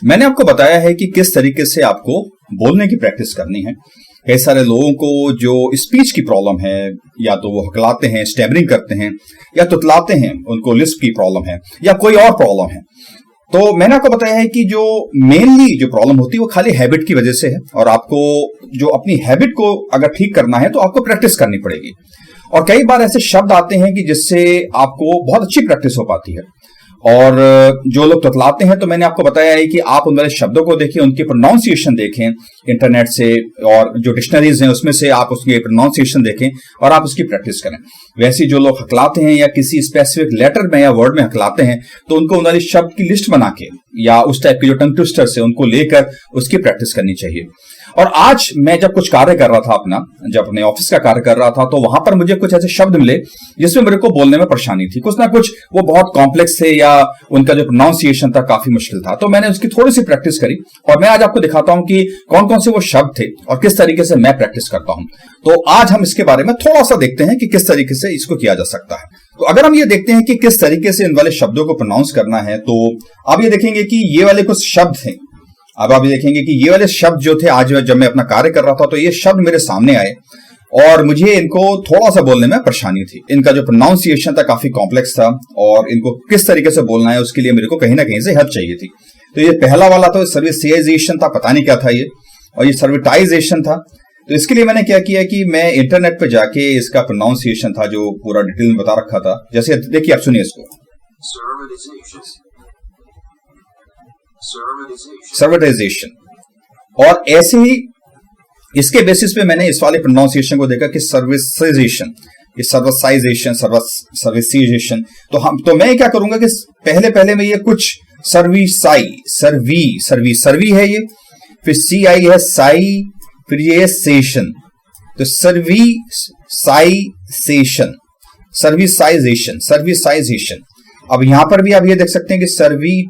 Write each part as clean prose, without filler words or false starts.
मैंने आपको बताया है कि किस तरीके से आपको बोलने की प्रैक्टिस करनी है। कई सारे लोगों को जो स्पीच की प्रॉब्लम है, या तो वो हकलाते हैं, स्टैमरिंग करते हैं, या तुतलाते हैं, उनको लिस्प की प्रॉब्लम है, या कोई और प्रॉब्लम है। तो मैंने आपको बताया है कि जो मेनली जो प्रॉब्लम होती है वो खाली हैबिट की वजह से है, और आपको जो अपनी हैबिट को अगर ठीक करना है तो आपको प्रैक्टिस करनी पड़ेगी। और कई बार ऐसे शब्द आते हैं कि जिससे आपको बहुत अच्छी प्रैक्टिस हो पाती है। और जो लोग तुतलाते हैं, तो मैंने आपको बताया है कि आप उन वाले शब्दों को देखें, उनकी प्रोनाउंसिएशन देखें इंटरनेट से, और जो डिक्शनरीज हैं उसमें से आप उसकी प्रोनाउंसिएशन देखें और आप उसकी प्रैक्टिस करें। वैसे जो लोग हकलाते हैं या किसी स्पेसिफिक लेटर में या वर्ड में हकलाते हैं, तो उनको उन वाले शब्द की लिस्ट बना के या उस टाइप के जो टंग ट्विस्टर्स है उनको लेकर उसकी प्रैक्टिस करनी चाहिए। और आज मैं जब कुछ कार्य कर रहा था जब अपने ऑफिस का कार्य कर रहा था, तो वहां पर मुझे कुछ ऐसे शब्द मिले जिसमें मेरे को बोलने में परेशानी थी। कुछ ना कुछ वो बहुत कॉम्प्लेक्स थे, या उनका जो प्रोनाउंसिएशन था काफी मुश्किल था। तो मैंने उसकी थोड़ी सी प्रैक्टिस करी, और मैं आज आपको दिखाता हूं कि कौन कौन से वो शब्द थे और किस तरीके से मैं प्रैक्टिस करता हूं। तो आज हम इसके बारे में थोड़ा सा देखते हैं कि किस तरीके से इसको किया जा सकता है। तो अगर हम ये देखते हैं कि किस तरीके से इन वाले शब्दों को प्रोनाउंस करना है, तो आप ये देखेंगे कि ये वाले कुछ शब्द हैं। अब आप देखेंगे कि ये वाले शब्द जो थे, आज जब मैं अपना कार्य कर रहा था, तो ये शब्द मेरे सामने आए और मुझे इनको थोड़ा सा बोलने में परेशानी थी। इनका जो प्रोनाउंसिएशन था काफी कॉम्प्लेक्स था, और इनको किस तरीके से बोलना है उसके लिए मेरे को कहीं ना कहीं से हेल्प चाहिए थी। तो ये पहला वाला तो सर्विसाइजेशन था, पता नहीं क्या था ये, और ये सर्विटाइजेशन था। तो इसके लिए मैंने क्या किया कि मैं इंटरनेट पे जाके इसका प्रोनाउंसिएशन था जो पूरा डिटेल में बता रखा था। जैसे देखिए, आप सुनिए इसको, सर्विटाइजेशन। और ऐसे ही इसके बेसिस पे मैंने इस वाले प्रोनाउंसिएशन को देखा कि सर्विसाइजेशन, ये सर्विसाइजेशन, सर्विसाइजेशन। तो मैं क्या करूंगा कि पहले में ये कुछ सर्वी है ये, फिर सी आई है साई, फिर ये सेशन, तो सर्विसाइजेशन। अब यहां पर भी आप ये देख सकते हैं कि सर्वी,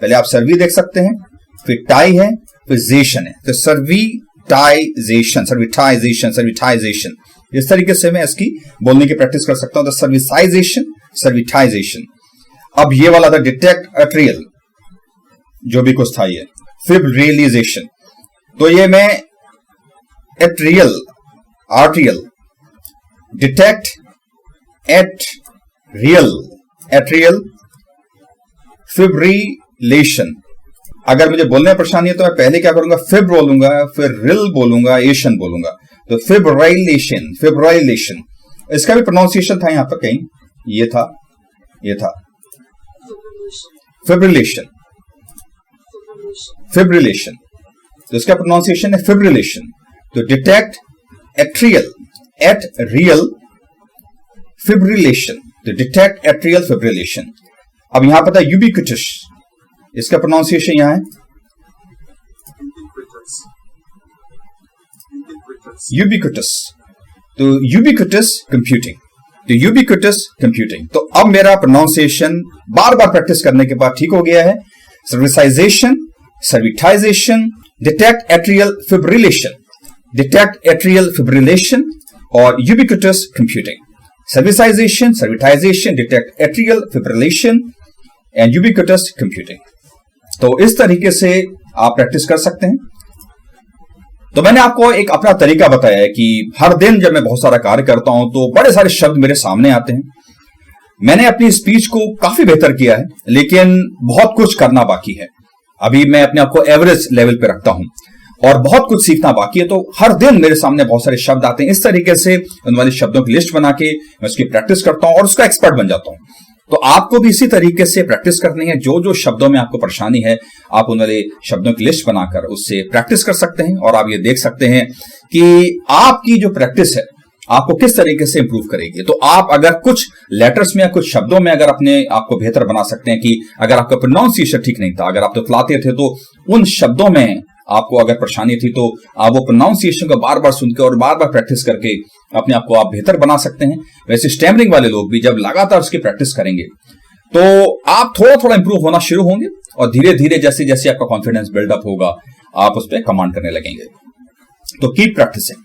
पहले आप सर्वी देख सकते हैं, फिर टाई है, फिर जेशन है, तो सर्विटाइजेशन। इस तरीके से मैं इसकी बोलने की प्रैक्टिस कर सकता हूं। तो सर्विटाइजेशन। अब ये वाला था डिटेक्ट एट्रियल, जो भी कुछ था ये, फिब्रिलाइजेशन। तो ये मैं एट्रियल, डिटेक्ट एट्रियल, फिब्रिलेशन। अगर मुझे बोलने में परेशानी है तो मैं पहले क्या करूंगा, फिब बोलूंगा, फिर रिल बोलूंगा, एशन बोलूंगा। तो फिब्रिलेशन। इसका भी प्रोनाउंसिएशन था यहां पर कहीं, ये था फिब्रिलेशन। तो इसका प्रोनाउंसिएशन है फिब्रिलेशन। तो डिटेक्ट एट्रियल फिब्रिलेशन, तो डिटेक्ट एट्रियल फिब्रिलेशन। अब यहां पर था यूबिक्विटस, इसका प्रोनाउंसिएशन यहां है यूबिक्विटस। तो यूबिक्विटस कंप्यूटिंग। तो अब मेरा प्रोनाउंसिएशन बार बार प्रैक्टिस करने के बाद ठीक हो गया है। Servicisation, servitisation, detect atrial fibrillation और ubiquitous computing. Servicisation, servitisation, detect atrial fibrillation and ubiquitous computing. तो इस तरीके से आप प्रैक्टिस कर सकते हैं। तो मैंने आपको एक अपना तरीका बताया है कि हर दिन जब मैं बहुत सारा कार्य करता हूं तो बड़े सारे शब्द मेरे सामने आते हैं। मैंने अपनी स्पीच को काफी बेहतर किया है, लेकिन बहुत कुछ करना बाकी है। अभी मैं अपने आप को एवरेज लेवल पे रखता हूं और बहुत कुछ सीखना बाकी है। तो हर दिन मेरे सामने बहुत सारे शब्द आते हैं। इस तरीके से उन वाले शब्दों की लिस्ट बना के मैं उसकी प्रैक्टिस करता हूं और उसका एक्सपर्ट बन जाता हूं। तो आपको भी इसी तरीके से प्रैक्टिस करनी है। जो जो शब्दों में आपको परेशानी है, आप उन वाले शब्दों की लिस्ट बनाकर उससे प्रैक्टिस कर सकते हैं। और आप ये देख सकते हैं कि आपकी जो प्रैक्टिस है आपको किस तरीके से इंप्रूव करेगी। तो आप अगर कुछ लेटर्स में या कुछ शब्दों में अगर अपने आपको बेहतर बना सकते हैं, कि अगर आपका प्रोनाउंसिएशन ठीक नहीं था, अगर आप तुतलाते थे, तो उन शब्दों में आपको अगर परेशानी थी, तो आप वो प्रोनाउंसिएशन को बार बार सुनकर और बार बार प्रैक्टिस करके अपने आप को आप बेहतर बना सकते हैं। वैसे स्टैमरिंग वाले लोग भी जब लगातार उसकी प्रैक्टिस करेंगे तो आप थोड़ा थोड़ा इंप्रूव होना शुरू होंगे, और धीरे धीरे जैसे जैसे आपका कॉन्फिडेंस बिल्डअप होगा आप उस पर कमांड करने लगेंगे। तो कीप प्रैक्टिसिंग।